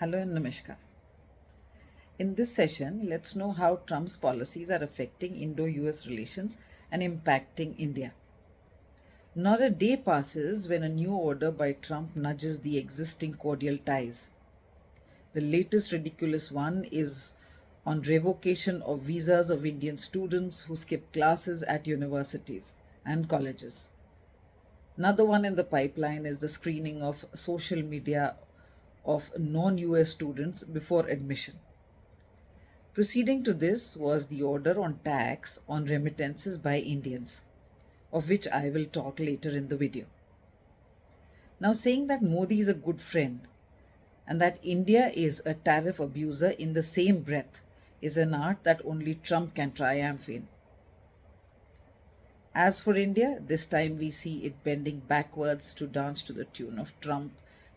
Hello and Namaskar. In this session, let's know how Trump's policies are affecting Indo US relations and impacting India. Not a day passes when a new order by Trump nudges the existing cordial ties. The latest ridiculous one is on revocation of visas of Indian students who skip classes at universities and colleges. Another one in the pipeline is the screening of social media of non US students before admission. Preceding to this was the order on tax on remittances by Indians, of which I will talk later in the video. Now, saying that Modi is a good friend and that India is a tariff abuser in the same breath is an art that only Trump can triumph in. As for India, this time we see it bending backwards to dance to the tune of Trump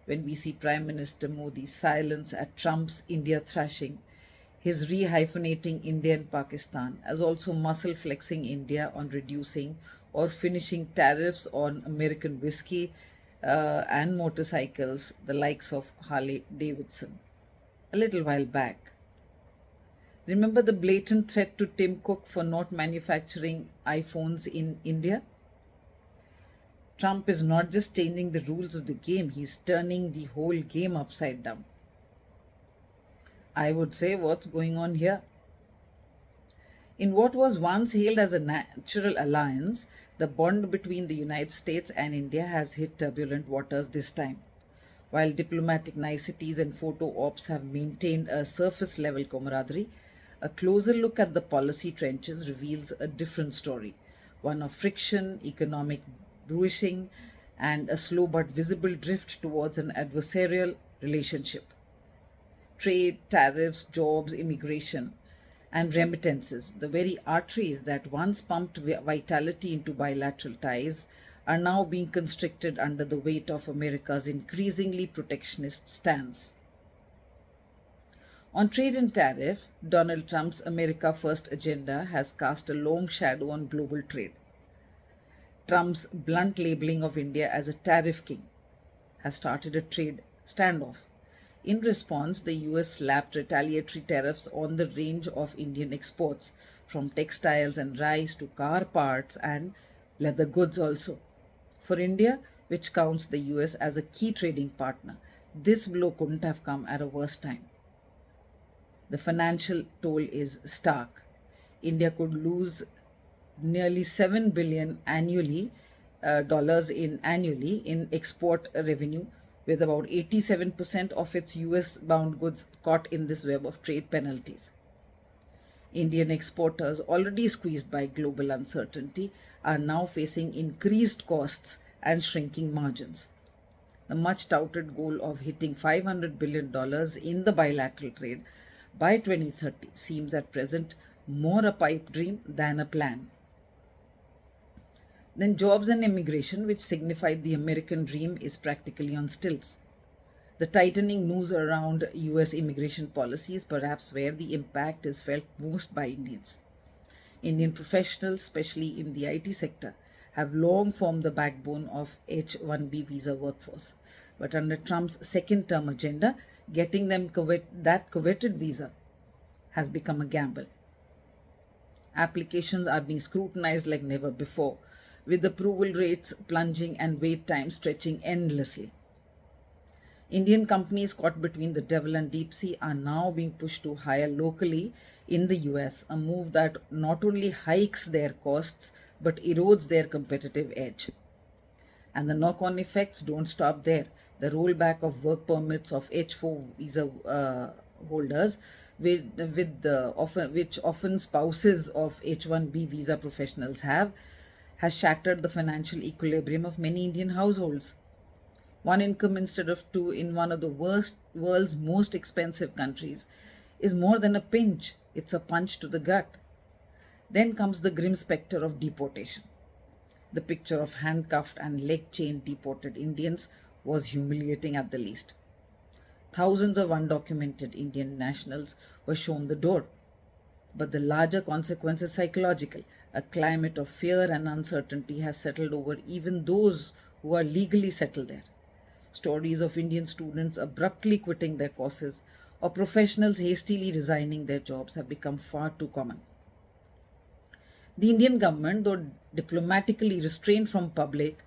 when we see Prime Minister Modi's silence at Trump's India thrashing, his rehyphenating India and Pakistan, as also muscle flexing India on reducing or finishing tariffs on American whiskey and motorcycles, the likes of Harley Davidson, a little while back. Remember the blatant threat to Tim Cook for not manufacturing iPhones in India? Trump is not just changing the rules of the game, he's turning the whole game upside down. I would say, what's going on here? In what was once hailed as a natural alliance, the bond between the United States and India has hit turbulent waters this time. While diplomatic niceties and photo ops have maintained a surface level camaraderie, a closer look at the policy trenches reveals a different story, one of friction, economic bruising, and a slow but visible drift towards an adversarial relationship. Trade, tariffs, jobs, immigration, and remittances, the very arteries that once pumped vitality into bilateral ties, are now being constricted under the weight of America's increasingly protectionist stance. On trade and tariff, Donald Trump's America First agenda has cast a long shadow on global trade. Trump's blunt labeling of India as a tariff king has started a trade standoff. In response, the US slapped retaliatory tariffs on the range of Indian exports, from textiles and rice to car parts and leather goods also. For India, which counts the US as a key trading partner, this blow couldn't have come at a worse time. The financial toll is stark. India could lose nearly 7 billion annually dollars in annually in export revenue, with about 87% of its US bound goods caught in this web of trade penalties. Indian exporters, already squeezed by global uncertainty, are now facing increased costs and shrinking margins. The much touted goal of hitting $500 billion in the bilateral trade by 2030 seems at present more a pipe dream than a plan. Then jobs and immigration, which signified the American dream, is practically on stilts. The tightening noose around US immigration policy is perhaps where the impact is felt most by Indians. Indian professionals, especially in the IT sector, have long formed the backbone of H-1B visa workforce. But under Trump's second term agenda, getting them that coveted visa has become a gamble. Applications are being scrutinized like never before, with approval rates plunging and wait times stretching endlessly. Indian companies caught between the devil and deep sea are now being pushed to hire locally in the US, a move that not only hikes their costs but erodes their competitive edge. And the knock on effects don't stop there. The rollback of work permits of H4 visa holders, which often spouses of H1B visa professionals have, has shattered the financial equilibrium of many Indian households. One income instead of two in one of the world's most expensive countries is more than a pinch, it's a punch to the gut. Then comes the grim specter of deportation. The picture of handcuffed and leg chained deported Indians was humiliating at the least. Thousands of undocumented Indian nationals were shown the door. But the larger consequence is psychological. A climate of fear and uncertainty has settled over even those who are legally settled there. Stories of Indian students abruptly quitting their courses or professionals hastily resigning their jobs have become far too common. The Indian government, though diplomatically restrained from public,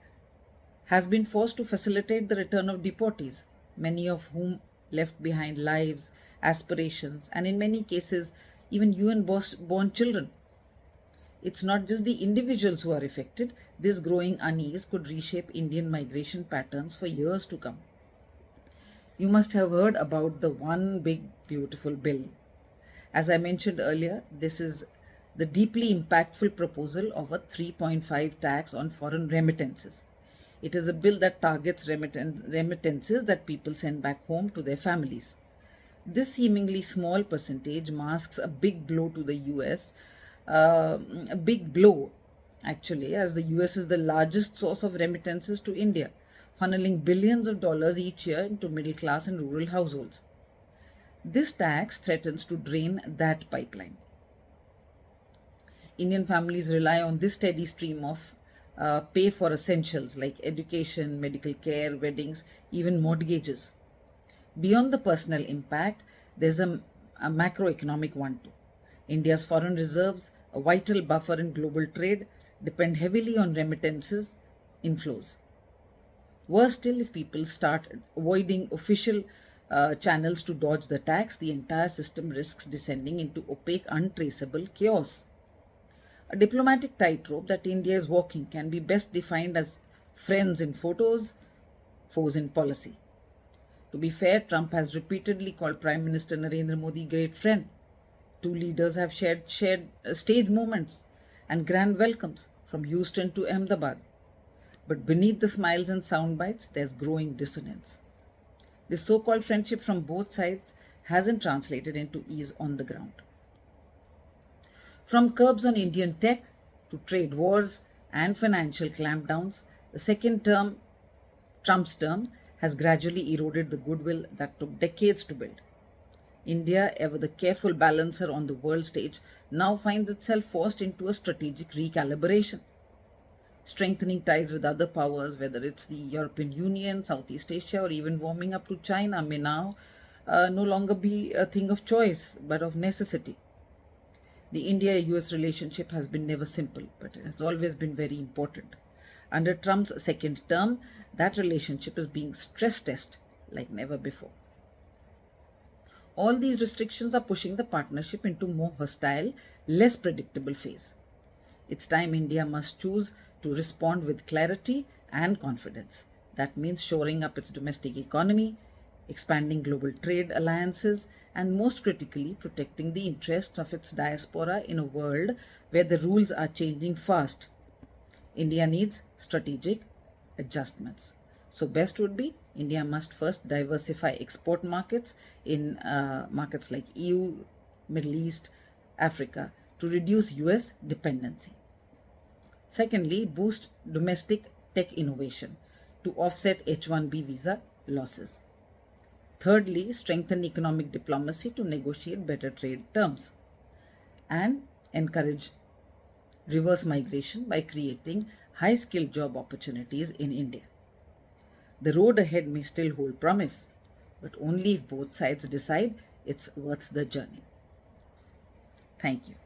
has been forced to facilitate the return of deportees, many of whom left behind lives, aspirations, and in many cases, even UN born children. It's not just the individuals who are affected, this growing unease could reshape Indian migration patterns for years to come. You must have heard about the One Big Beautiful Bill. As I mentioned earlier, this is the deeply impactful proposal of a 3.5 tax on foreign remittances. It is a bill that targets remittances that people send back home to their families. This seemingly small percentage masks a big blow to the US, a big blow actually, as the US is the largest source of remittances to India, funneling billions of dollars each year into middle class and rural households. This tax threatens to drain that pipeline. Indian families rely on this steady stream of pay for essentials like education, medical care, weddings, even mortgages. Beyond the personal impact, there's a macroeconomic one too. India's foreign reserves, a vital buffer in global trade, depend heavily on remittances inflows. Worse still, if people start avoiding official channels to dodge the tax, the entire system risks descending into opaque, untraceable chaos. A diplomatic tightrope that India is walking can be best defined as friends in photos, foes in policy. To be fair, Trump has repeatedly called Prime Minister Narendra Modi great friend. Two leaders have shared stage moments and grand welcomes from Houston to Ahmedabad. But beneath the smiles and sound bites, there's growing dissonance. This so called friendship from both sides hasn't translated into ease on the ground. From curbs on Indian tech to trade wars and financial clampdowns, the second term, Trump's term, has gradually eroded the goodwill that took decades to build. India, ever the careful balancer on the world stage, now finds itself forced into a strategic recalibration. Strengthening ties with other powers, whether it's the European Union, Southeast Asia, or even warming up to China, may now no longer be a thing of choice but of necessity. The India US relationship has been never simple, but it has always been very important. Under Trump's second term, that relationship is being stress tested like never before. All these restrictions are pushing the partnership into a more hostile, less predictable phase. It's time India must choose to respond with clarity and confidence. That means shoring up its domestic economy, expanding global trade alliances, and most critically, protecting the interests of its diaspora in a world where the rules are changing fast. India needs strategic adjustments. So, best would be India must first diversify export markets in markets like EU, Middle East, Africa to reduce US dependency. Secondly, boost domestic tech innovation to offset H-1B visa losses. Thirdly, strengthen economic diplomacy to negotiate better trade terms. And encourage reverse migration by creating high skilled job opportunities in India. The road ahead may still hold promise, but only if both sides decide it's worth the journey. Thank you.